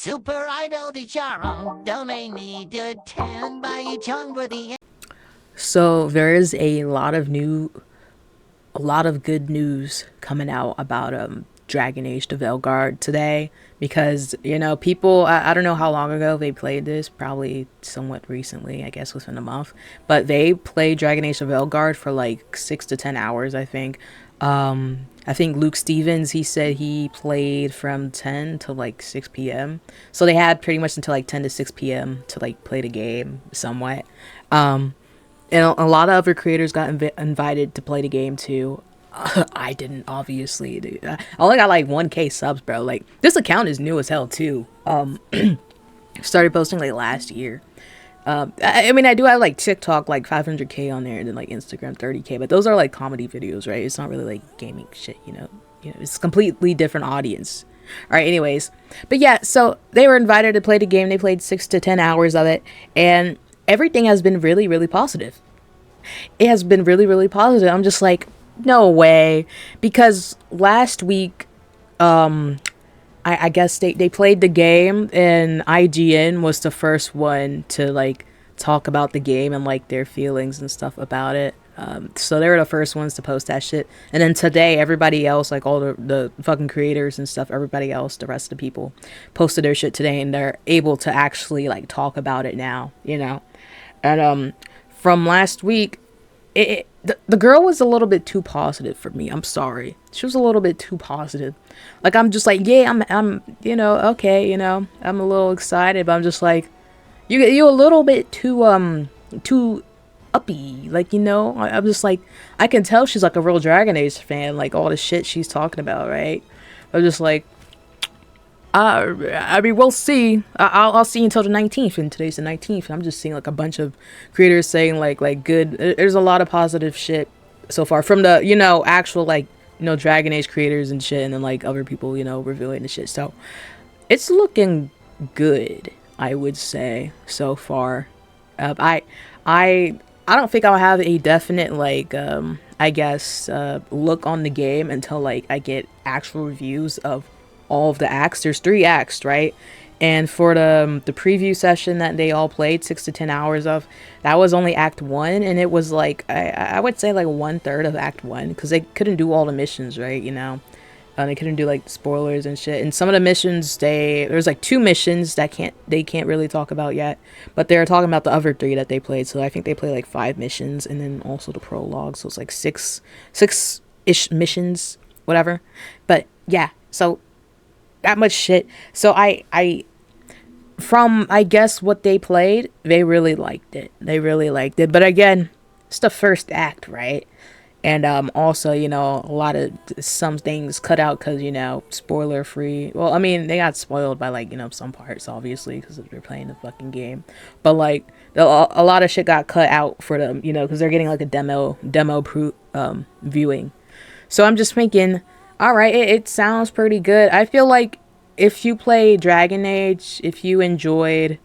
Super Idol di Charo, donate me to 10 by Chung for the. So there is a lot of good news coming out about Dragon Age to Veilguard today, because people, I don't know how long ago they played this, probably somewhat recently, I guess within a month, but they played Dragon Age to Veilguard for like 6 to 10 hours, I think. I think Luke Stevens, he said he played from 10 to like 6 p.m. So they had pretty much until like 10 to 6 p.m. to like play the game somewhat. And a lot of other creators got invited to play the game too. I didn't, obviously. Dude. I only got like 1K subs, bro. Like, this account is new as hell too. Started posting like last year. I mean, I do have like TikTok like 500K on there, and then like Instagram 30K, but those are like comedy videos, right? It's not really like gaming shit, it's a completely different audience. All right, anyways, but yeah, so they were invited to play the game. They played 6 to 10 hours of it, and everything has been really, really positive. It has been really, really positive. I'm just like, no way, because last week, I guess they played the game, and IGN was the first one to like talk about the game and like their feelings and stuff about it. So they were the first ones to post that shit. And then today, everybody else, like all the fucking creators and stuff, everybody else, the rest of the people, posted their shit today, and they're able to actually like talk about it now, And from last week, the girl was a little bit too positive for me. I'm sorry. She was a little bit too positive. Like, I'm just like, yeah, I'm okay, I'm a little excited, but I'm just like, you a little bit too uppy, like, I'm just like, I can tell she's like a real Dragon Age fan, like all the shit she's talking about, right? I'm just like, I mean, we'll see. I'll see until the 19th, and today's the 19th. I'm just seeing like a bunch of creators saying like good. There's a lot of positive shit so far from the actual like Dragon Age creators and shit, and then like other people revealing the shit. So it's looking good, I would say, so far. I don't think I'll have a definite like I guess look on the game until like I get actual reviews of all of the acts. There's 3 acts, right? And for the preview session that they all played 6 to 10 hours of, that was only act 1, and it was like I would say like 1/3 of act 1, because they couldn't do all the missions, right? They couldn't do like spoilers and shit. And some of the missions, there's like 2 missions that they can't really talk about yet, but they're talking about the other 3 that they played. So I think they played like 5 missions, and then also the prologue, so it's like six-ish missions, whatever. But yeah, so that much shit. So I from I guess what they played, they really liked it. But again, it's the first act, right? And also, a lot of some things cut out because spoiler free. Well, I mean, they got spoiled by like some parts, obviously, because they're playing the fucking game. But like a lot of shit got cut out for them, because they're getting like a demo viewing. So I'm just thinking, all right, it sounds pretty good. I feel like if you play Dragon Age, if you enjoyed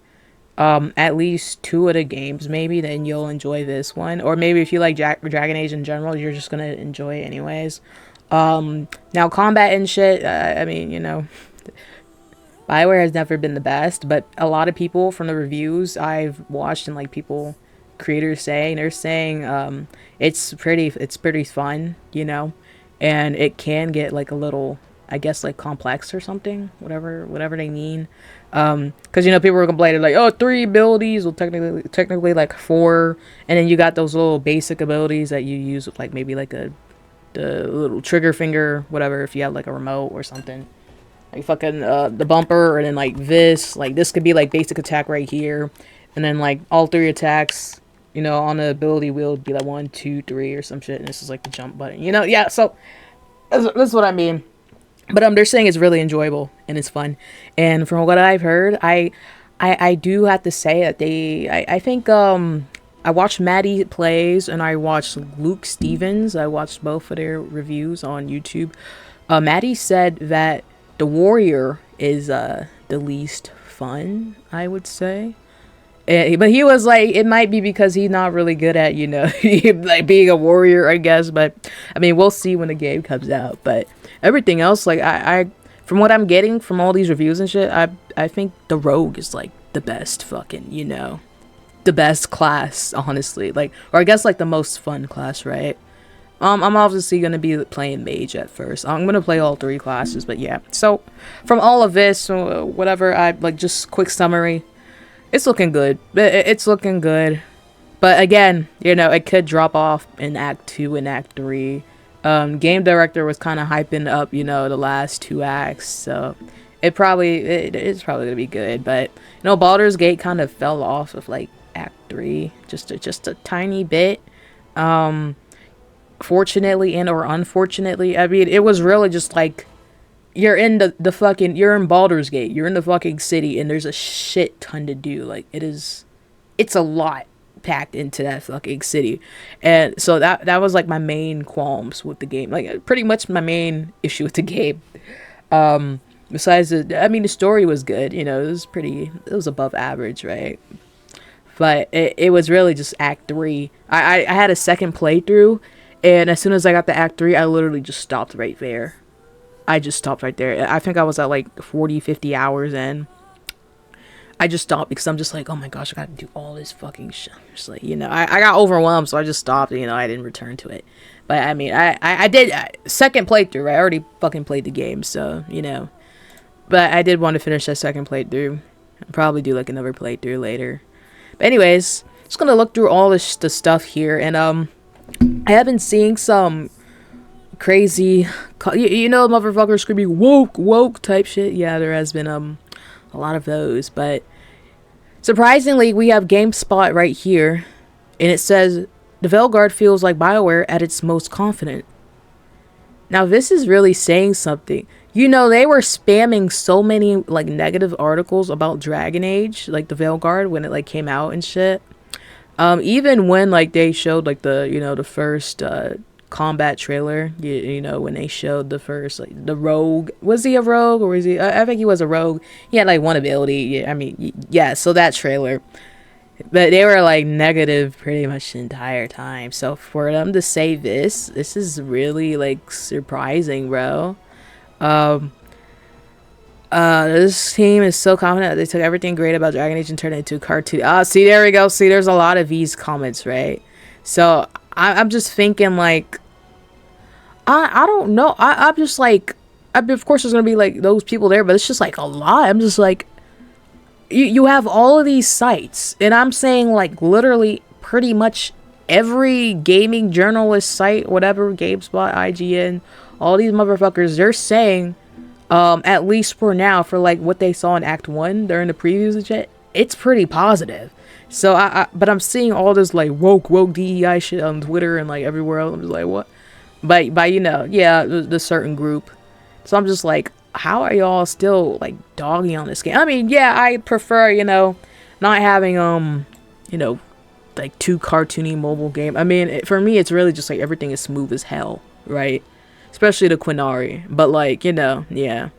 at least 2 of the games, maybe, then you'll enjoy this one. Or maybe if you like Dragon Age in general, you're just gonna enjoy it anyways. Now combat and shit, I mean, Bioware has never been the best, but a lot of people from the reviews I've watched and like creators saying, they're saying it's pretty fun, and it can get like a little, I guess, like complex or something, whatever they mean. Because people were complaining like, oh, 3 abilities, well technically like 4, and then you got those little basic abilities that you use with like maybe like the little trigger finger, whatever, if you have like a remote or something, like fucking the bumper, and then like this could be like basic attack right here, and then like all 3 attacks on the ability wheel would be like 1, 2, 3 or some shit, and this is like the jump button, yeah. So that's what I mean. But they're saying it's really enjoyable and it's fun. And from what I've heard, I do have to say that I think I watched Maddie Plays and I watched Luke Stevens. I watched both of their reviews on YouTube. Maddie said that the warrior is the least fun, I would say. But he was like, it might be because he's not really good at, like being a warrior, I guess. But I mean, we'll see when the game comes out. But everything else, like from what I'm getting from all these reviews and shit, I think the rogue is like the best fucking, you know, the best class, honestly. Like, or I guess like the most fun class, right? I'm obviously gonna be playing mage at first. I'm gonna play all 3 classes, but yeah. So from all of this, whatever, I like, just quick summary. It's looking good. It's looking good. But again, you know, it could drop off in Act 2 and Act 3. Game director was kind of hyping up, you know, the last 2 acts, so it's probably gonna be good. But you know, Baldur's Gate kind of fell off of like Act 3, just a tiny bit. Fortunately and or unfortunately, I mean, it was really just like you're in the fucking, you're in Baldur's Gate, you're in the fucking city, and there's a shit ton to do. Like, it's a lot packed into that fucking city. And so that was like my main qualms with the game, like pretty much my main issue with the game. Besides I mean, the story was good, you know, it was above average, right? But it was really just Act 3. I had a second playthrough, and as soon as I got to Act 3, I literally just stopped right there. I just stopped right there. I think I was at like 40-50 hours in. I just stopped because I'm just like, oh my gosh, I gotta do all this fucking shit. Just like, you know, I got overwhelmed, so I just stopped. You know, I didn't return to it. But I mean, I did second playthrough. Right? I already fucking played the game, so you know. But I did want to finish that second playthrough. I'll probably do like another playthrough later. But anyways, just gonna look through all the stuff here, and I have been seeing some crazy, you know, motherfuckers screaming woke type shit. Yeah, there has been a lot of those, but surprisingly, we have GameSpot right here, and it says the Veilguard feels like Bioware at its most confident. Now, this is really saying something. You know, they were spamming so many like negative articles about dragonage, like the Veilguard, when it like came out and shit. Even when like they showed like the, you know, the first combat trailer, you know, when they showed the first, like, the rogue. Was he a rogue, or was he, I think he was a rogue. He had like one ability. Yeah, I mean, yeah, so that trailer, but they were like negative pretty much the entire time. So for them to say this is really like surprising, bro. This team is so confident that they took everything great about Dragon Age and turned it into a cartoon. See, there we go. See, there's a lot of these comments, right? So I'm just thinking, like, I don't know. I'm just like, of course there's gonna be like those people there, but it's just like a lot. I'm just like, you have all of these sites, and I'm saying like literally pretty much every gaming journalist site, whatever, GameSpot, IGN, all these motherfuckers, they're saying, at least for now, for like what they saw in Act 1 during the previews and shit, it's pretty positive. So but I'm seeing all this like woke DEI shit on Twitter and like everywhere else. I'm just like, what? By you know, yeah, the certain group. So I'm just like, how are y'all still like dogging on this game? I mean, yeah, I prefer, you know, not having you know, like too cartoony mobile game. I mean, for me, it's really just like everything is smooth as hell, right? Especially the Quinari. But like, you know, yeah.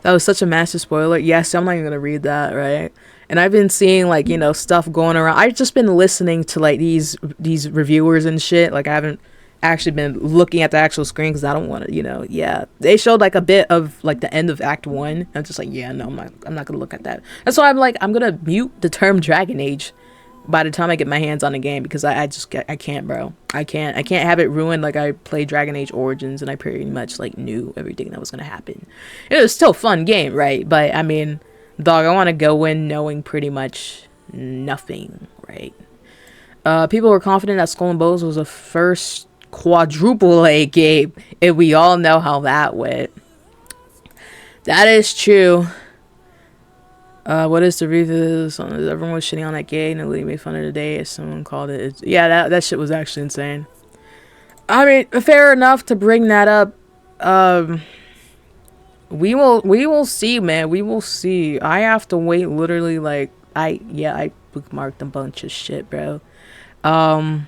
That was such a massive spoiler. Yes, I'm not even gonna read that, right? And I've been seeing like, you know, stuff going around. I've just been listening to like these reviewers and shit. Like, I haven't actually been looking at the actual screen because I don't want to, you know. Yeah, they showed like a bit of like the end of Act 1. I'm just like, yeah, no, I'm not gonna look at that. That's why I'm like, I'm gonna mute the term Dragon Age by the time I get my hands on the game, because I can't, bro. I can't have it ruined. Like, I played Dragon Age Origins and I pretty much like knew everything that was gonna happen. It was still a fun game, right? But I mean, dog, I want to go in knowing pretty much nothing, right? People were confident that Skull and Bones was the first quadruple A game, and we all know how that went. That is true. What is the review? Everyone was shitting on that game and Lee made fun of the day as someone called it. Yeah, that shit was actually insane. I mean, fair enough to bring that up. We will see, man. We will see. I have to wait literally like I bookmarked a bunch of shit, bro. And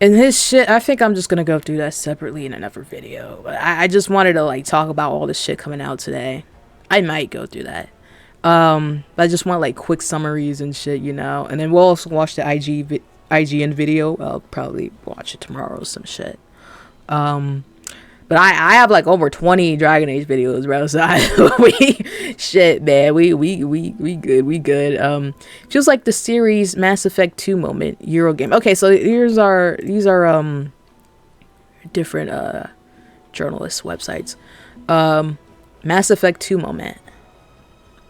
his shit, I think I'm just gonna go through that separately in another video. But I just wanted to like talk about all this shit coming out today. I might go through that. But I just want like quick summaries and shit, you know. And then we'll also watch the IGN video. I'll probably watch it tomorrow or some shit. But But I have like over 20 Dragon Age videos, bro. So shit, man, we good. Just like the series Mass Effect 2 moment, Eurogame. Okay, so these are different journalist websites. Mass Effect 2 moment.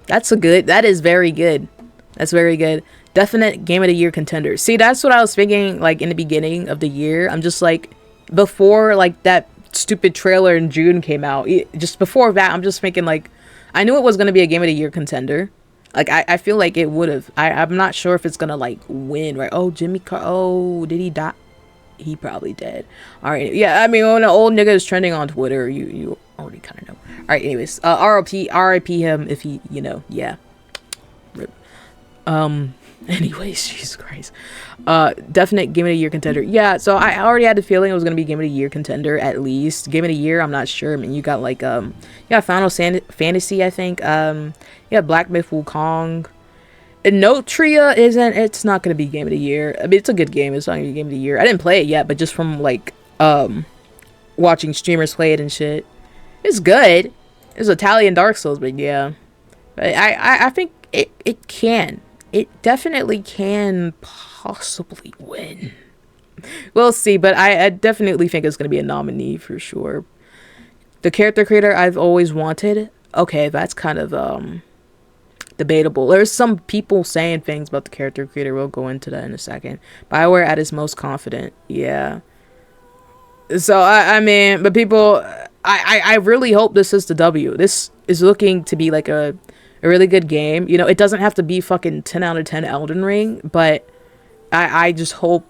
That is very good. That's very good. Definite Game of the Year contender. See, that's what I was thinking, like, in the beginning of the year. I'm just like, before, like, that stupid trailer in June came out, just before that, I'm just thinking, like, I knew it was going to be a Game of the Year contender. Like, I feel like it would have. I'm not sure if it's going to, like, win, right? Oh, oh, did he die? He probably did. All right. Yeah, I mean, when an old nigga is trending on Twitter, you already kind of know. All right, anyways. RIP him if he, yeah. Rip. Anyways, Jesus Christ. Definite Game of the Year contender. Yeah, so I already had the feeling it was gonna be Game of the Year contender, at least. Game of the Year, I'm not sure. I mean, you got like Final Fantasy, I think. Black Myth Wukong. And Notria it's not gonna be Game of the Year. I mean, it's a good game. It's not gonna be Game of the Year. I didn't play it yet, but just from like watching streamers play it and shit, it's good. It's Italian Dark Souls, but yeah, I think it can. It definitely can possibly win. We'll see, but I definitely think it's going to be a nominee for sure. The character creator I've always wanted. Okay, that's kind of debatable. There's some people saying things about the character creator. We'll go into that in a second. Bioware at its most confident. Yeah. So, I mean, but people... I really hope this is the W. This is looking to be like a really good game. It doesn't have to be fucking 10 out of 10 Elden Ring, but I just hope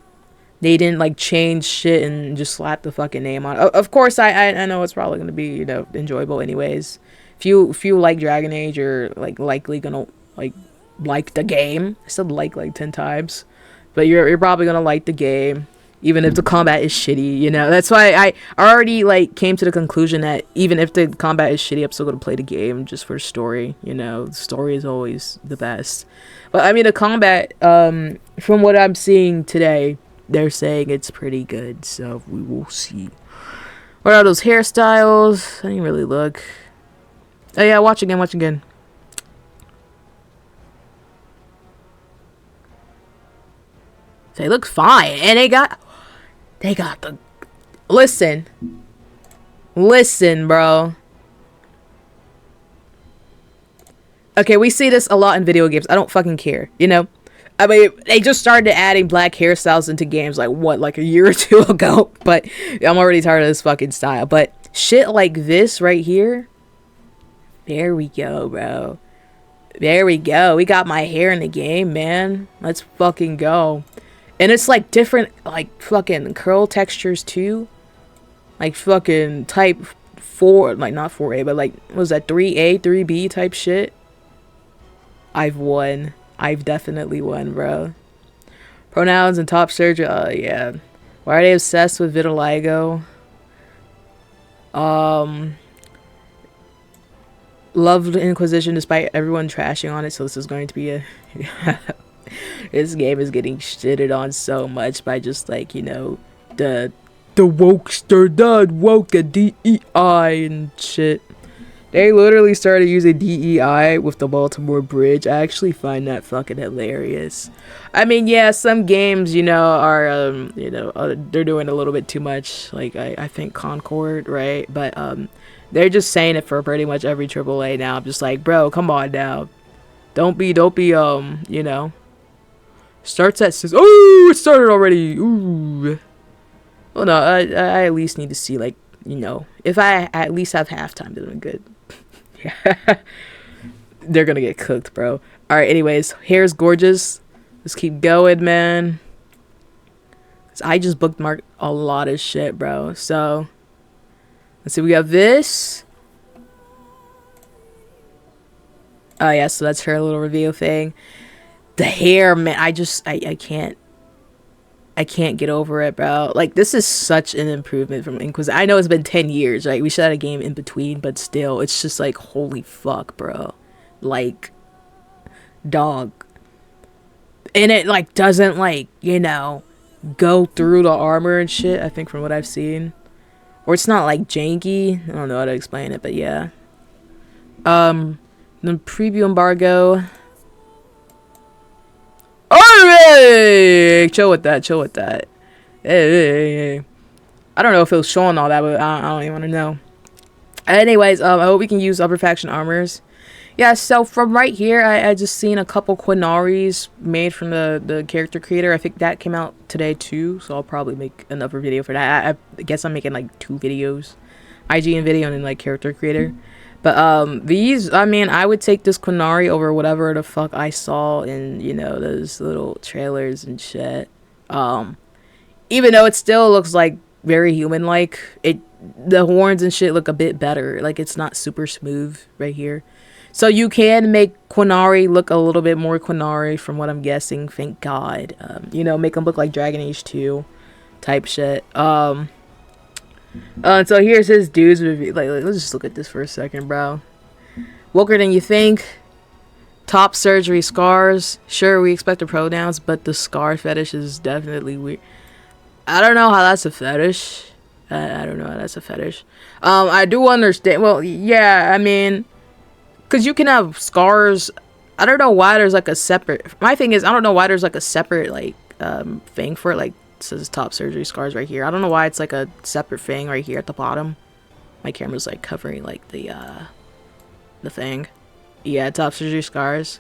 they didn't like change shit and just slap the fucking name on. Of course, I know it's probably gonna be enjoyable anyways. If you like Dragon Age, you're like likely gonna like the game. I said like 10 times, but you're probably gonna like the game. Even if the combat is shitty, that's why I already came to the conclusion that even if the combat is shitty, I'm still gonna play the game just for story. The story is always the best. But I mean, the combat, from what I'm seeing today, they're saying it's pretty good. So we will see. What are those hairstyles? I didn't really look. Oh yeah, watch again. They look fine, and they got the... Listen, bro. Okay, we see this a lot in video games. I don't fucking care, I mean, they just started adding black hairstyles into games, like a year or two ago. But I'm already tired of this fucking style. But shit like this right here. There we go, bro. There we go. We got my hair in the game, man. Let's fucking go. And it's like different, fucking curl textures too. Like fucking type 4, not 4A, but what was that, 3A, 3B type shit? I've won. I've definitely won, bro. Pronouns and top surgery, yeah. Why are they obsessed with vitiligo? Loved Inquisition despite everyone trashing on it, so this is going to be a... This game is getting shitted on so much by just the wokester, the woke DEI and shit. They literally started using DEI with the Baltimore Bridge. I actually find that fucking hilarious. I mean, yeah, some games, are they're doing a little bit too much. I think Concord, right? But they're just saying it for pretty much every AAA now. I'm just like, bro, come on now. Don't be starts at 6. Oh, it started already. Ooh. Well, no, I at least need to see, if I at least have halftime, doing good. Yeah. They're gonna get cooked, bro. Alright, anyways, hair's gorgeous. Let's keep going, man. I just bookmarked a lot of shit, bro. So, let's see, we got this. Oh, yeah, so that's her little reveal thing. The hair, man, I can't get over it, bro. This is such an improvement from Inquisition. I know it's been 10 years, right? We should have a game in between, but still, it's just holy fuck, bro. Dog. And it, doesn't, go through the armor and shit, I think, from what I've seen. or it's not like janky. I don't know how to explain it, but yeah. The preview embargo. Alright! Chill with that, chill with that. Hey. I don't know if it was showing all that, but I don't even want to know. Anyways, I hope we can use upper faction armors. Yeah, so from right here, I just seen a couple Quinaris made from the character creator. I think that came out today too, so I'll probably make another video for that. I guess I'm making like 2 videos. IGN video and then like character creator. But these, I mean, I would take this Quinari over whatever the fuck I saw in, you know, those little trailers and shit. Even though it still looks like very human-like, the horns and shit look a bit better. Like, it's not super smooth right here. So you can make Quinari look a little bit more Quinari from what I'm guessing, thank God. You know, make them look like Dragon Age 2 type shit. So here's his dudes review. Like, let's just look at this for a second, bro. Woker than you think. Top surgery scars. Sure, we expect the pronouns, but the scar fetish is definitely weird. I don't know how that's a fetish. I don't know how that's a fetish. I do understand. Well, yeah, I mean, because you can have scars. I don't know why there's like a separate. My thing is, I don't know why there's like a separate like thing for it. Like, it says top surgery scars right here. I don't know why it's like a separate thing right here at the bottom. My camera's like covering like the thing. Yeah, top surgery scars.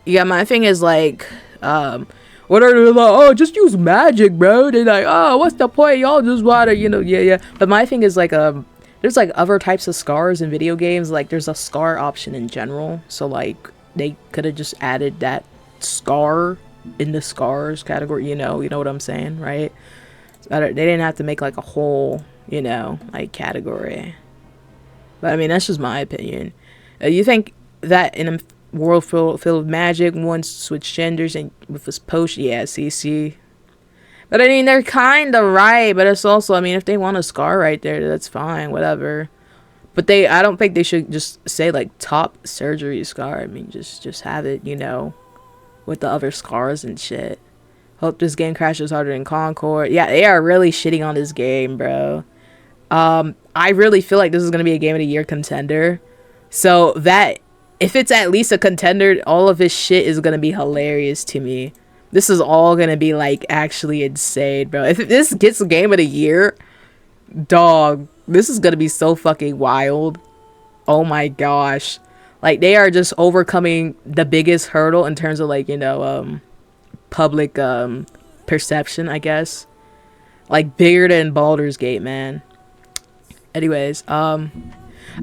Yeah, my thing is like, what are they like? Oh, just use magic, bro. They're like, oh, what's the point? Y'all just wanna, you know, yeah. But my thing is like, there's like other types of scars in video games. Like, there's a scar option in general. So like, they could have just added that scar in the scars category. You know what I'm saying, right? They didn't have to make like a whole, you know, like category. But I mean, that's just my opinion. You think that in a world filled with magic, one switch genders and with this potion, yeah, CC. But I mean, they're kind of right, but it's also, I mean, if they want a scar right there, that's fine, whatever. But I don't think they should just say like top surgery scar. I mean, just have it, you know, with the other scars and shit. Hope this game crashes harder than Concord. Yeah, they are really shitting on this game, bro. I really feel like this is gonna be a game of the year contender. So that, if it's at least a contender, all of his shit is gonna be hilarious to me. This is all gonna be like actually insane, bro. If this gets a game of the year, dog, this is gonna be so fucking wild. Oh my gosh. Like, they are just overcoming the biggest hurdle in terms of like, you know, public perception, I guess. Like, bigger than Baldur's Gate, man. Anyways, oh,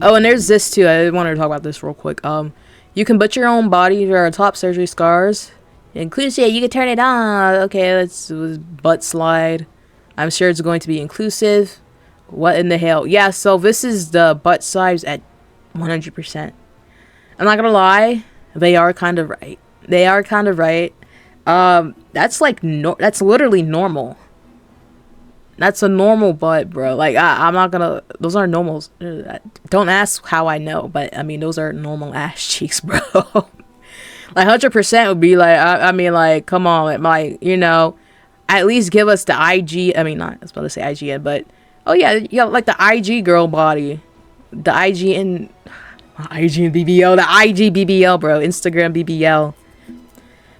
and there's this too. I wanted to talk about this real quick. You can butcher your own body. There are top surgery scars. Inclusive, you can turn it on. Okay, let's butt slide. I'm sure it's going to be inclusive. What in the hell? Yeah, so this is the butt size at 100%. I'm not gonna lie, they are kind of right. They are kind of right. That's like that's literally normal. That's a normal butt, bro. Like, I'm not gonna. Those are normals. Don't ask how I know, but I mean, those are normal ass cheeks, bro. Like, 100% would be like, I mean, like, come on, like, you know, at least give us the IG. I mean, not, I was about to say IGN, but oh yeah, like the IG girl body, the IGN BBL, the IG BBL, bro, Instagram BBL.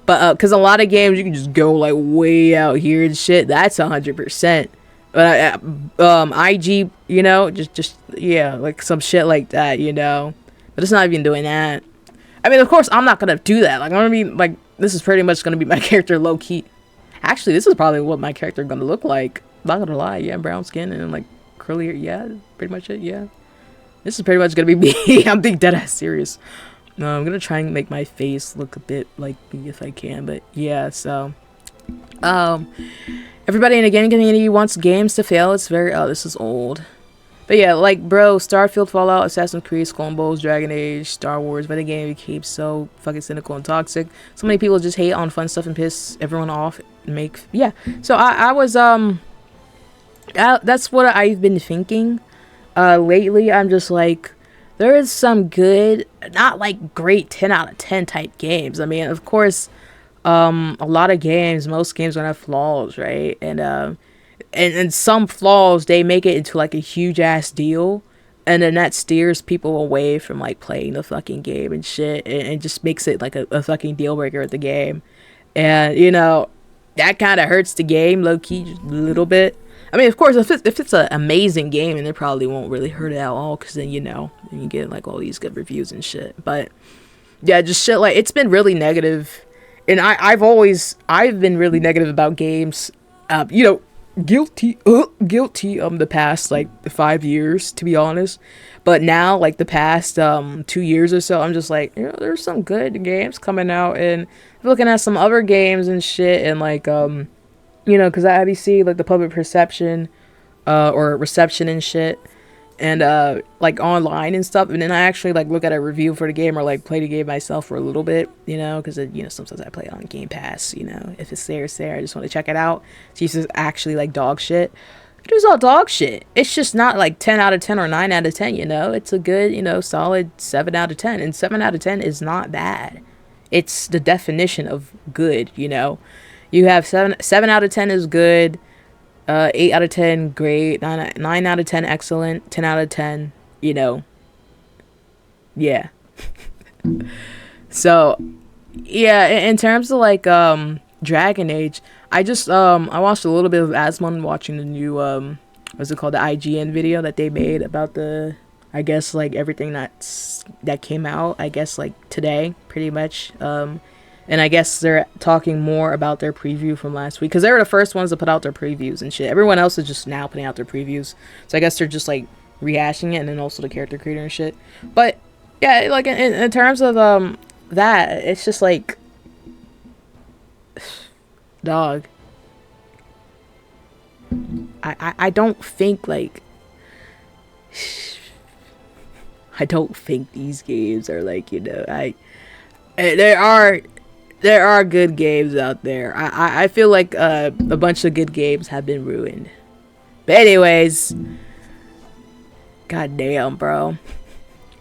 But because a lot of games you can just go like way out here and shit. That's 100%. But IG, you know, just yeah, like some shit like that, you know. But it's not even doing that. I mean, of course, I'm not gonna do that. Like, I'm gonna be like, this is pretty much gonna be my character low key. Actually, this is probably what my character gonna look like. Not gonna lie, yeah, brown skin and like curly hair. Yeah, pretty much it. Yeah, this is pretty much gonna be me. I'm being dead ass serious. No, I'm gonna try and make my face look a bit like me if I can. But yeah, so everybody in the gaming community wants games to fail. It's very this is old. But yeah, like, bro, Starfield, Fallout, Assassin's Creed, Skull and Bones, Dragon Age, Star Wars, but the game became so fucking cynical and toxic. So many people just hate on fun stuff and piss everyone off. Yeah. So I was that's what I've been thinking. Lately, I'm just like, there is some good, not like great 10 out of 10 type games. I mean, of course, a lot of games, most games are gonna have flaws, right? And and some flaws, they make it into like a huge ass deal, and then that steers people away from like playing the fucking game and shit, and just makes it like a fucking deal breaker at the game. And you know, that kind of hurts the game low key just a little bit. I mean, of course, if it's an amazing game, and it probably won't really hurt it at all, because then, you know, you get like all these good reviews and shit. But yeah, just shit like, it's been really negative, and I've been really negative about games. You know, guilty the past like 5 years, to be honest. But now, like the past 2 years or so, I'm just like, you know, there's some good games coming out, and looking at some other games and shit, and like you know, because I see like the public perception or reception and shit, and like online and stuff, and then I actually like look at a review for the game, or like play the game myself for a little bit, you know, because you know, sometimes I play it on gamepass, you know, if it's there, it's there. I just want to check it out. See if it's actually like dog shit. It was all dog shit. It's just not like 10 out of 10 or 9 out of 10, you know. It's a good, you know, solid 7 out of 10, and 7 out of 10 is not bad. It's the definition of good, you know. You have 7 out of 10 is good, 8 out of 10 great, 9 out of 10 excellent, 10 out of 10, you know. Yeah. So, yeah, in terms of like Dragon Age, I just I watched a little bit of Asmon watching the new what's it called, the IGN video that they made about the, I guess, like everything that came out, I guess, like today, pretty much. And I guess they're talking more about their preview from last week, because they were the first ones to put out their previews and shit. Everyone else is just now putting out their previews, so I guess they're just like rehashing it, and then also the character creator and shit. But yeah, like in terms of that, it's just like, dog, I don't think like, I don't think these games are like, you know, there are good games out there. I feel like a bunch of good games have been ruined. But anyways, goddamn, bro.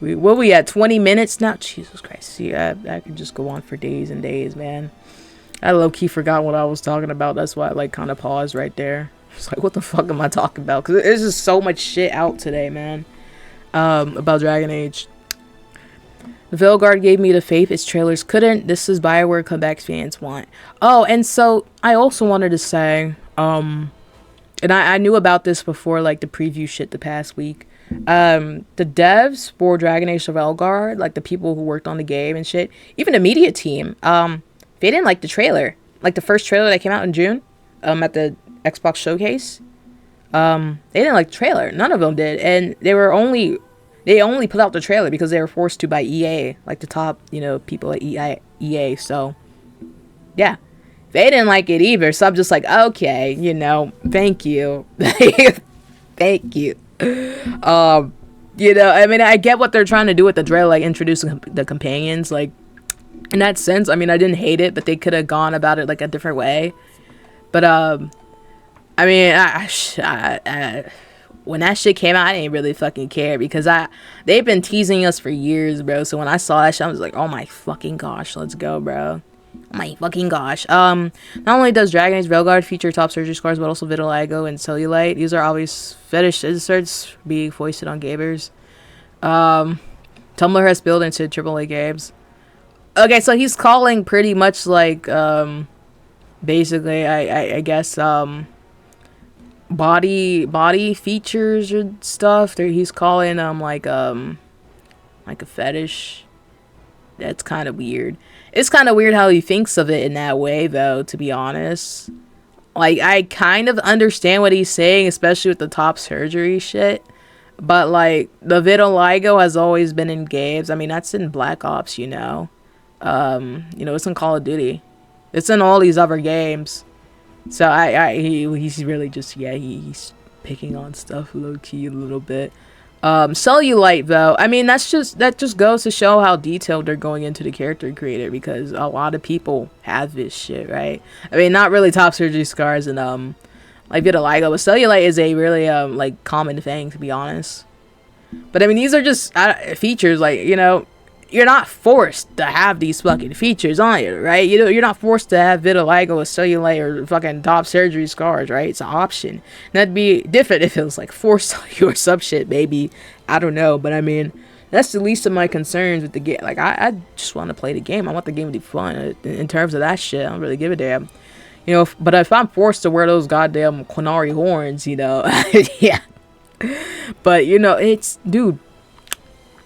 We at 20 minutes now? Jesus Christ. See, I could just go on for days and days, man. I low-key forgot what I was talking about. That's why I like kind of paused right there. It's like, what the fuck am I talking about? Because there's just so much shit out today, man. About Dragon Age. Veilguard gave me the faith its trailers couldn't. This is Bioware comeback fans want. Oh, and so I also wanted to say, and I knew about this before, like the preview shit the past week. The devs for Dragon Age Veilguard, like the people who worked on the game and shit, even the media team, they didn't like the trailer. Like the first trailer that came out in June, at the Xbox showcase. They didn't like the trailer. None of them did, and they only put out the trailer because they were forced to by EA, like the top, you know, people at EA. So, yeah, they didn't like it either. So I'm just like, okay, you know, thank you, thank you. You know, I mean, I get what they're trying to do with the trailer, like introducing the companions, like in that sense. I mean, I didn't hate it, but they could have gone about it like a different way. But I mean, when that shit came out, I didn't really fucking care, because they've been teasing us for years, bro. So when I saw that shit, I was like, oh my fucking gosh, let's go, bro. Oh my fucking gosh. Not only does Dragon Age Veilguard feature top surgery scars, but also vitiligo and cellulite. These are always fetish inserts being foisted on gamers. Tumblr has built into AAA games. Okay, so he's calling pretty much like, basically, I guess, body features and stuff. He's calling like a fetish. That's kind of weird. It's kind of weird how he thinks of it in that way, though, to be honest. Like, I kind of understand what he's saying, especially with the top surgery shit. But, like, the vitiligo has always been in games. I mean, that's in Black Ops, you know. You know, it's in Call of Duty. It's in all these other games. So, he's really just, yeah, he's picking on stuff low-key a little bit. Cellulite, though, I mean, that just goes to show how detailed they're going into the character creator, because a lot of people have this shit, right? I mean, not really top surgery scars and like vitiligo, but cellulite is a really like common thing, to be honest. But I mean, these are just features, like, you know, you're not forced to have these fucking features on you, right? You know, you're not forced to have vitiligo or cellulite or fucking top surgery scars, right? It's an option. And that'd be different if it was like forced on you or some shit, maybe. I don't know, but I mean, that's the least of my concerns with the game. Like, I just want to play the game. I want the game to be fun. In terms of that shit, I don't really give a damn. You know, but if I'm forced to wear those goddamn Quinari horns, you know, yeah. But, you know, it's, dude,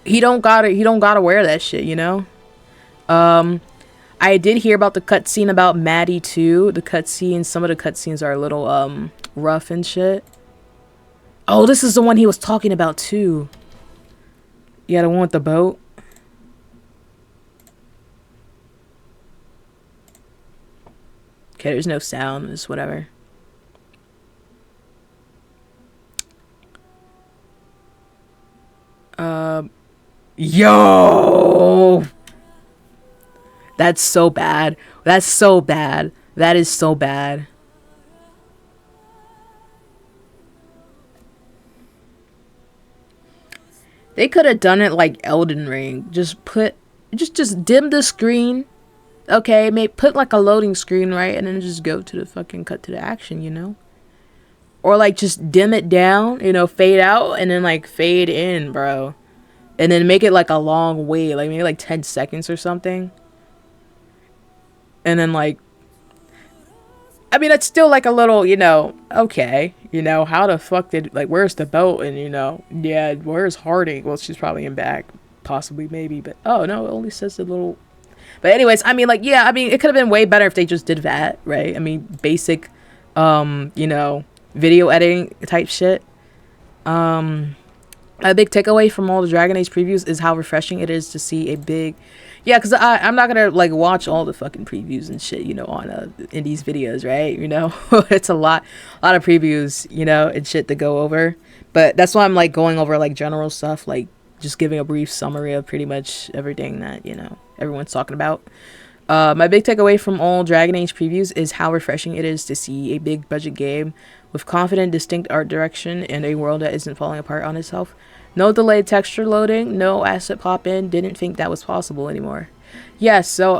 he don't gotta wear that shit, you know? I did hear about the cutscene about Maddie too. The cutscenes, some of the cutscenes are a little, rough and shit. Oh, this is the one he was talking about too. Yeah, the one with the boat. Okay, there's no sound, it's whatever. Yo! That's so bad. That's so bad. That is so bad. They could have done it like Elden Ring. Just dim the screen. Okay, put like a loading screen, right? And then just go to the fucking cut to the action, you know? Or like just dim it down, you know, fade out and then like fade in, bro. And then make it like a long wait, like maybe like 10 seconds or something. And then like, I mean, it's still like a little, you know, okay. You know, how the fuck did, like, where's the boat? And, you know, yeah, where's Harding? Well, she's probably in back. Possibly, maybe. But, oh, no, it only says a little. But anyways, I mean, like, yeah, I mean, it could have been way better if they just did that, right? I mean, basic, you know, video editing type shit. A big takeaway from all the Dragon Age previews is how refreshing it is to see a big, yeah, because I'm not gonna like watch all the fucking previews and shit, you know, on in these videos, right? You know, it's a lot of previews, you know, and shit to go over. But that's why I'm like going over like general stuff, like just giving a brief summary of pretty much everything that, you know, everyone's talking about. My big takeaway from all Dragon Age previews is how refreshing it is to see a big budget game with confident, distinct art direction and a world that isn't falling apart on itself. No delayed texture loading, no asset pop-in, didn't think that was possible anymore. Yeah, so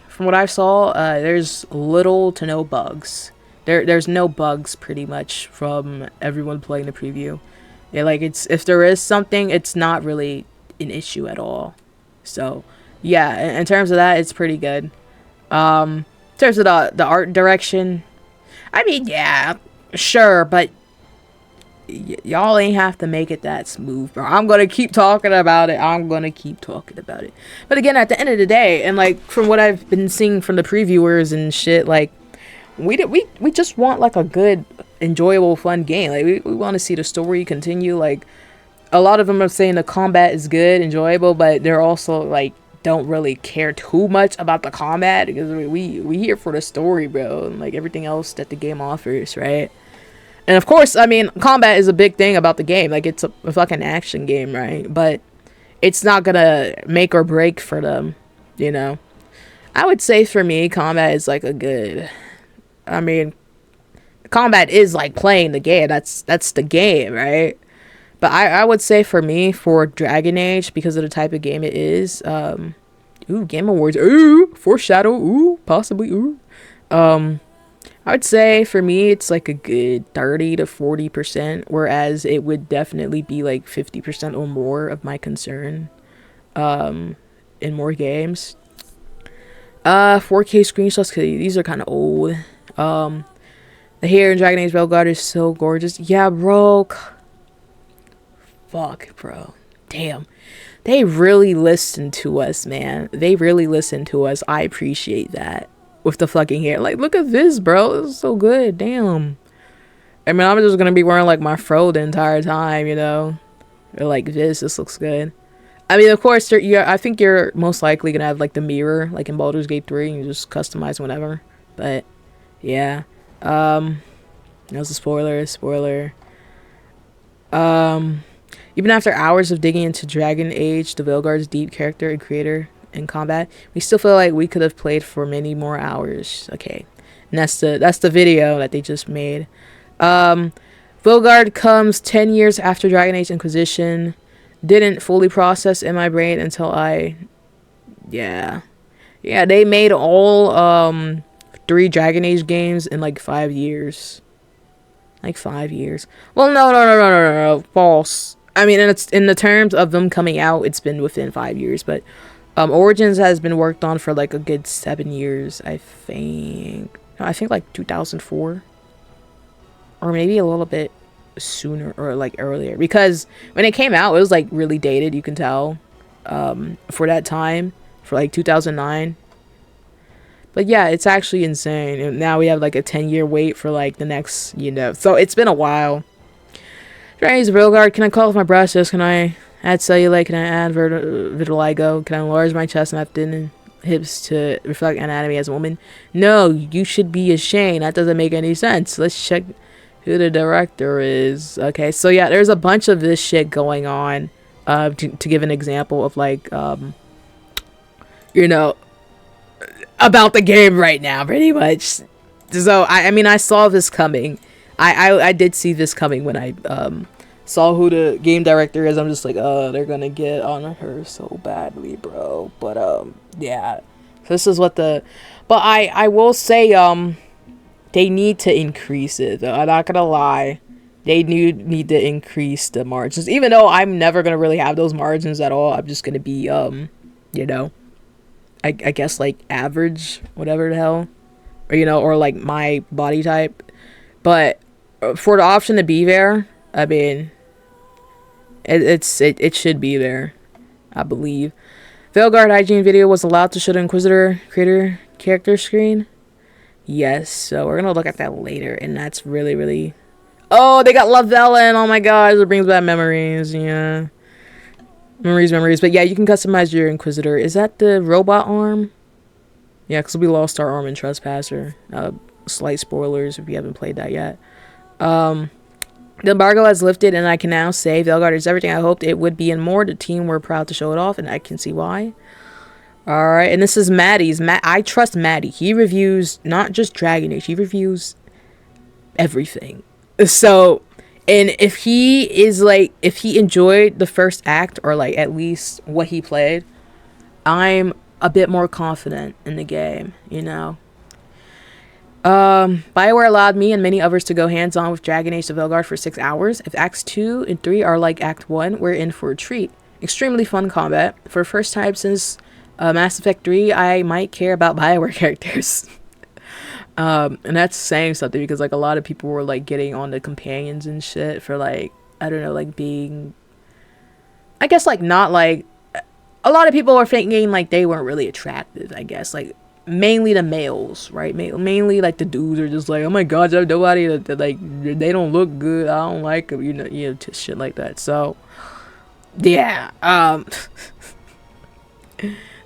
from what I saw, there's little to no bugs. There's no bugs pretty much from everyone playing the preview. Yeah, like it's, if there is something, it's not really an issue at all. So yeah, in terms of that, it's pretty good. In terms of the art direction, I mean, yeah, sure, but y'all ain't have to make it that smooth, bro. I'm gonna keep talking about it. But again, at the end of the day, and like from what I've been seeing from the previewers and shit, like we just want like a good, enjoyable, fun game. Like we want to see the story continue. Like a lot of them are saying the combat is good, enjoyable, but they're also like don't really care too much about the combat because we here for the story, bro, and like everything else that the game offers, right? And of course, I mean, combat is a big thing about the game. Like, it's a fucking action game, right? But it's not gonna make or break for them, you know? I would say for me, combat is like a good... I mean, combat is like playing the game. That's the game, right? But I would say for me, for Dragon Age, because of the type of game it is, ooh, Game Awards, ooh, foreshadow, ooh, possibly, ooh. I would say for me it's like a good 30 to 40%, whereas it would definitely be like 50% or more of my concern in more games. 4K screenshots, cause these are kind of old. The hair in Dragon Age Veilguard is so gorgeous. Yeah, bro. Fuck, bro. Damn. They really listened to us, man. They really listened to us. I appreciate that. With the fucking hair. Like, look at this, bro. This is so good. Damn. I mean, I'm just gonna be wearing, like, my fro the entire time, you know? Or, like, this looks good. I mean, of course, I think you're most likely gonna have, like, the mirror, like in Baldur's Gate 3, and you just customize whatever. But, yeah. That was a spoiler. Even after hours of digging into Dragon Age, the Veilguard's deep character and creator in combat, we still feel like we could have played for many more hours. Okay, and that's the video that they just made. Veilguard comes 10 years after Dragon Age Inquisition. Didn't fully process in my brain until I Yeah. Yeah, they made all 3 Dragon Age games in like 5 years. Like 5 years. Well, no, false. I mean, it's in the terms of them coming out, it's been within 5 years, but Origins has been worked on for like a good 7 years, I think. No, I think like 2004, or maybe a little bit sooner or like earlier, because when it came out, it was like really dated. You can tell for that time, for like 2009. But yeah, it's actually insane. And now we have like a 10-year wait for like the next, so it's been a while. Dragon's Veilguard, can I call off my brushes? Can I add cellulite? Can I add vitiligo? Can I enlarge my chest and thin and hips to reflect anatomy as a woman? No, you should be ashamed. That doesn't make any sense. Let's check who the director is. Okay, so yeah, there's a bunch of this shit going on. To give an example of like, about the game right now, pretty much. So I mean, I saw this coming. I did see this coming when I saw who the game director is. I'm just like, oh, they're gonna get on her so badly, bro. But yeah, this is what but I will say they need to increase it, though. I'm not gonna lie, they need to increase the margins, even though I'm never gonna really have those margins at all. I'm just gonna be I guess like average, whatever the hell, or like my body type. But for the option to be there, I mean, it should be there, I believe. Veilguard hygiene video was allowed to show the Inquisitor creator character screen. Yes, so we're gonna look at that later, and that's really, really. Oh, they got Lavella, oh my god, it brings back memories. Yeah. Memories. But yeah, you can customize your Inquisitor. Is that the robot arm? Yeah, because we lost our arm in Trespasser. Slight spoilers if you haven't played that yet. The embargo has lifted, and I can now say Veilguard is everything I hoped it would be and more. The team were proud to show it off, and I can see why. Alright, and this is Maddie's. I trust Maddie. He reviews not just Dragon Age, he reviews everything. So, and if he enjoyed the first act, or like at least what he played, I'm a bit more confident in the game, Bioware allowed me and many others to go hands-on with Dragon Age: The Veilguard for 6 hours. If Acts 2 and 3 are like Act 1, we're in for a treat. Extremely fun combat. For the first time since Mass Effect 3, I might care about Bioware characters. And that's saying something, because like a lot of people were like getting on the companions and shit for like, I don't know, like being, I guess like not like, a lot of people were thinking like they weren't really attractive, I guess, like mainly the males, right? Mainly like the dudes are just like, oh my god, there's nobody that like, they don't look good, I don't like them, shit like that. So yeah,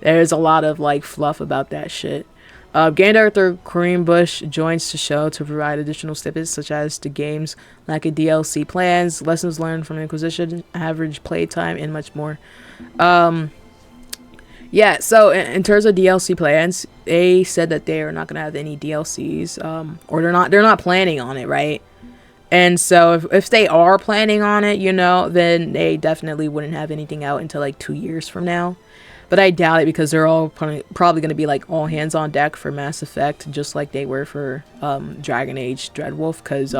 there's a lot of like fluff about that shit. Game director Kareem Bush joins the show to provide additional snippets, such as the game's lack of DLC plans, lessons learned from Inquisition, average playtime, and much more. Yeah, so in terms of DLC plans, they said that they are not gonna have any DLCs, or they're not planning on it, right? And so if they are planning on it, then they definitely wouldn't have anything out until like 2 years from now. But I doubt it, because they're all probably going to be like all hands on deck for Mass Effect, just like they were for Dragon Age Dreadwolf, because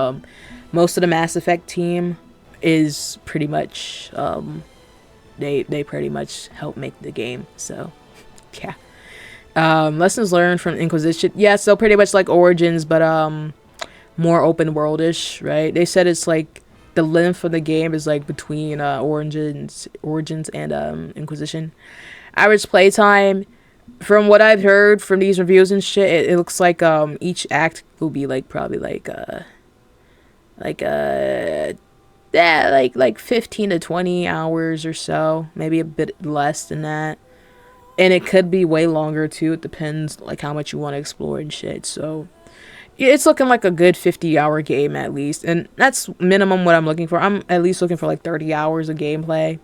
most of the Mass Effect team is pretty much they pretty much help make the game. So yeah. Lessons learned from Inquisition. Yeah, so pretty much like Origins, but more open worldish, right? They said it's like the length of the game is like between Origins and Inquisition. Average playtime, from what I've heard from these reviews and shit, it looks like each act will be like probably like 15 to 20 hours or so, maybe a bit less than that, and it could be way longer too. It depends like how much you want to explore and shit. So it's looking like a good 50-hour game at least, and that's minimum what I'm looking for. I'm at least looking for like 30 hours of gameplay,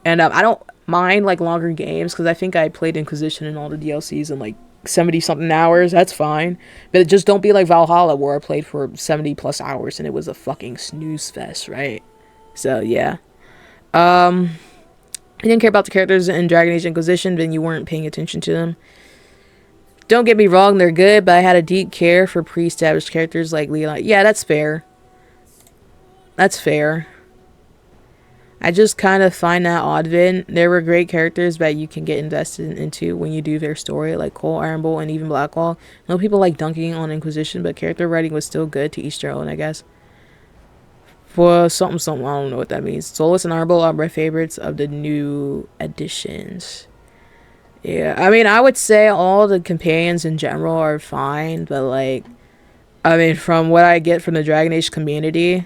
and I don't mind like longer games, because I think I played Inquisition and all the DLCs in like 70 something hours. That's fine, but just don't be like Valhalla, where I played for 70 plus hours and it was a fucking snooze fest, right? So yeah. you didn't care about the characters in Dragon Age Inquisition, then you weren't paying attention to them. Don't get me wrong, they're good, but I had a deep care for pre-established characters like Leon. Yeah, that's fair. That's fair. I just kind of find that odd, Vin. There were great characters that you can get invested into when you do their story, like Cole, Iron Bull, and even Blackwall. I know people like dunking on Inquisition, but character writing was still good, to each their own, I guess. For something, I don't know what that means. Solas and Iron Bull are my favorites of the new additions. Yeah, I mean, I would say all the companions in general are fine, but like, I mean, from what I get from the Dragon Age community,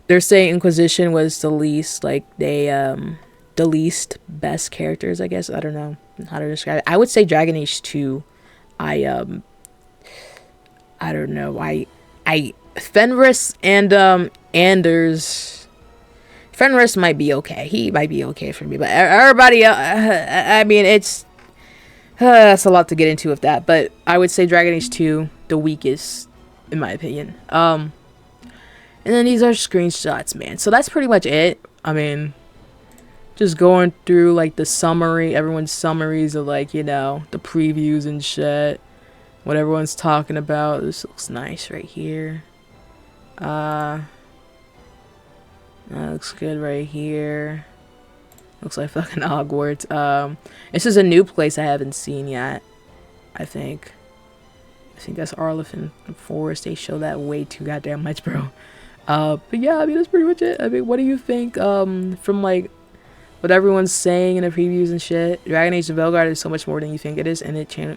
they're saying Inquisition was the least, like, the least best characters, I guess. I don't know how to describe it. I would say Dragon Age 2. I don't know. Fenris and, Anders. Fenris might be okay. He might be okay for me. But everybody else, I mean, that's a lot to get into with that. But I would say Dragon Age 2, the weakest, in my opinion. And then these are screenshots, man. So that's pretty much it. I mean, just going through, like, the summary. Everyone's summaries of, like, you know, the previews and shit. What everyone's talking about. This looks nice right here. That looks good right here. Looks like fucking Hogwarts. This is a new place I haven't seen yet. I think that's Arleth Forest. They show that way too goddamn much, bro. But yeah, I mean, that's pretty much it. I mean, what do you think, from, like, what everyone's saying in the previews and shit? Dragon Age of Veilguard is so much more than you think it is, and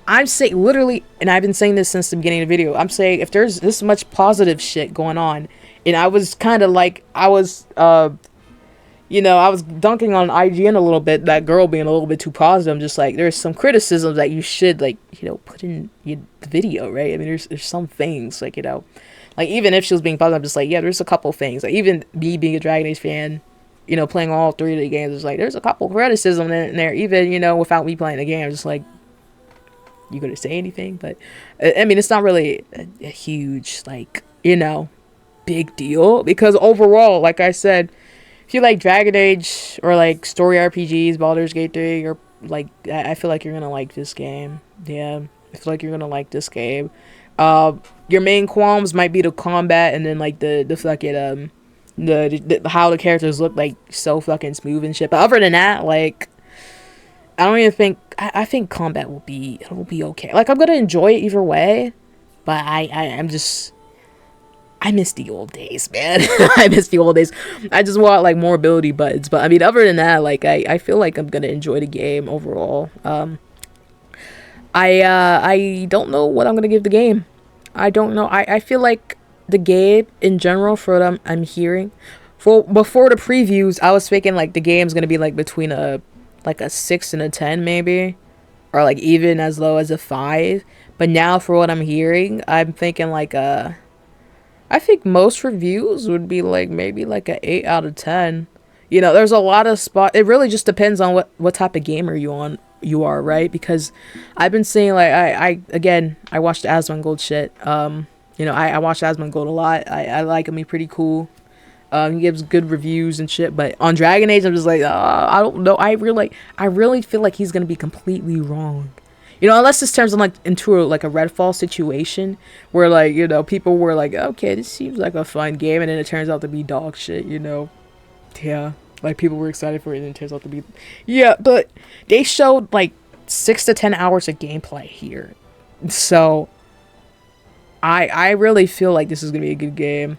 I'm saying, literally, and I've been saying this since the beginning of the video, I'm saying, if there's this much positive shit going on, and I was kind of like, you know, I was dunking on IGN a little bit, that girl being a little bit too positive. I'm just like, there's some criticisms that you should, like, you know, put in the video, right? I mean, there's some things, like, you know, like, even if she was being positive, I'm just like, yeah, there's a couple things. Like, even me being a Dragon Age fan, you know, playing all 3 of the games, it's like, there's a couple criticism in there, even, you know, without me playing the game. I'm just like, you gonna say anything? But, I mean, it's not really a huge, like, you know, big deal. Because overall, like I said, if you like Dragon Age or, like, story RPGs, Baldur's Gate 3, or, like, I feel like you're gonna like this game. Yeah, I feel like you're gonna like this game. Your main qualms might be the combat, and then, like, the fucking, the how the characters look, like, so fucking smooth and shit. But other than that, like, I don't even think, I think combat will be okay. Like, I'm gonna enjoy it either way, but I'm just, I miss the old days, man. I miss the old days. I just want, like, more ability buttons. But, I mean, other than that, like, I feel like I'm gonna enjoy the game overall. I don't know what I'm gonna give the game. I don't know. I feel like the game, in general, for what I'm hearing, before the previews, I was thinking, like, the game's gonna be, like, between a 6 and a 10, maybe. Or, like, even as low as a 5. But now, for what I'm hearing, I'm thinking, like, I think most reviews would be, like, maybe, like, a 8 out of 10. You know, there's a lot of it really just depends on what type of gamer you are, right? Because I've been seeing, like, I watched Asmongold shit. You know, I watched Asmongold a lot. I like him. He's pretty cool. He gives good reviews and shit. But on Dragon Age, I'm just like, I don't know. I really feel like he's gonna be completely wrong. You know, unless this turns into a Redfall situation where, like, you know, people were like, okay, this seems like a fun game, and then it turns out to be dog shit, you know. Yeah, like, people were excited for it, and it turns out to be, yeah, but they showed, like, 6 to 10 hours of gameplay here. So, I really feel like this is gonna be a good game.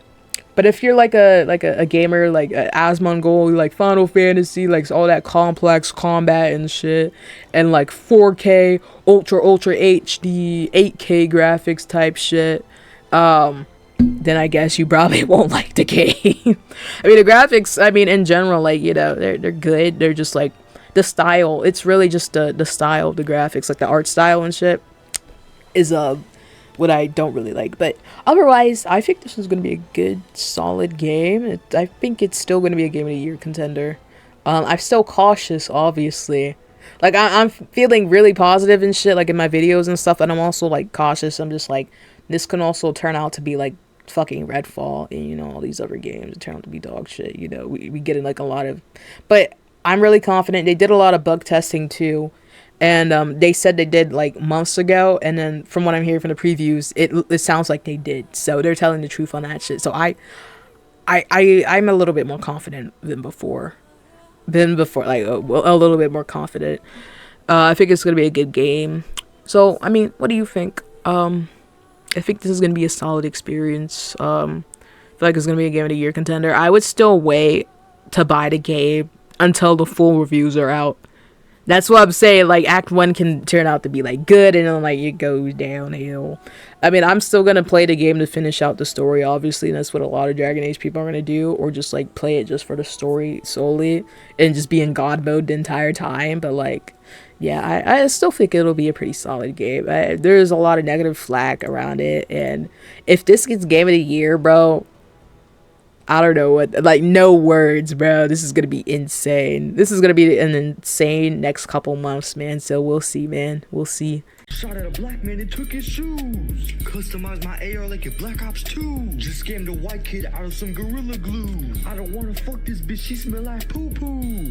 But if you're like a gamer, like Asmongold, like Final Fantasy, like all that complex combat and shit, and like 4K, ultra HD, 8K graphics type shit, then I guess you probably won't like the game. I mean, the graphics, I mean, in general, like, you know, they're good. They're just like the style. It's really just the style of the graphics, like the art style and shit, is what I don't really like. But otherwise, I think this is going to be a good, solid game. I think it's still going to be a Game of the Year contender. I'm still cautious, obviously. Like, I'm feeling really positive and shit, like, in my videos and stuff, and I'm also, like, cautious. I'm just like, this can also turn out to be, like, fucking Redfall and, you know, all these other games turn out to be dog shit. You know, we get in like a lot of, but I'm really confident. They did a lot of bug testing too, and they said they did like months ago, and then from what I'm hearing from the previews, it sounds like they did. So they're telling the truth on that shit. So I'm a little bit more confident than before. Like a little bit more confident. I think it's gonna be a good game. So I mean, what do you think? I think this is gonna be a solid experience. I feel like it's gonna be a game of the year contender. I would still wait to buy the game until the full reviews are out. That's what I'm saying. Like, Act 1 can turn out to be like good, and then like it goes downhill. I mean, I'm still gonna play the game to finish out the story, obviously, and that's what a lot of Dragon Age people are gonna do, or just like play it just for the story solely and just be in God mode the entire time. But like, yeah, I still think it'll be a pretty solid game. There's a lot of negative flack around it, and if this gets Game of the Year, bro, I don't know what, like, no words, bro. This is gonna be insane. This is gonna be an insane next couple months, man. So we'll see, man. We'll see. Shot at a black man and took his shoes. Customized my AR like a Black Ops 2. Just scammed a white kid out of some Gorilla Glue. I don't wanna fuck this bitch, she smell like poo-poo.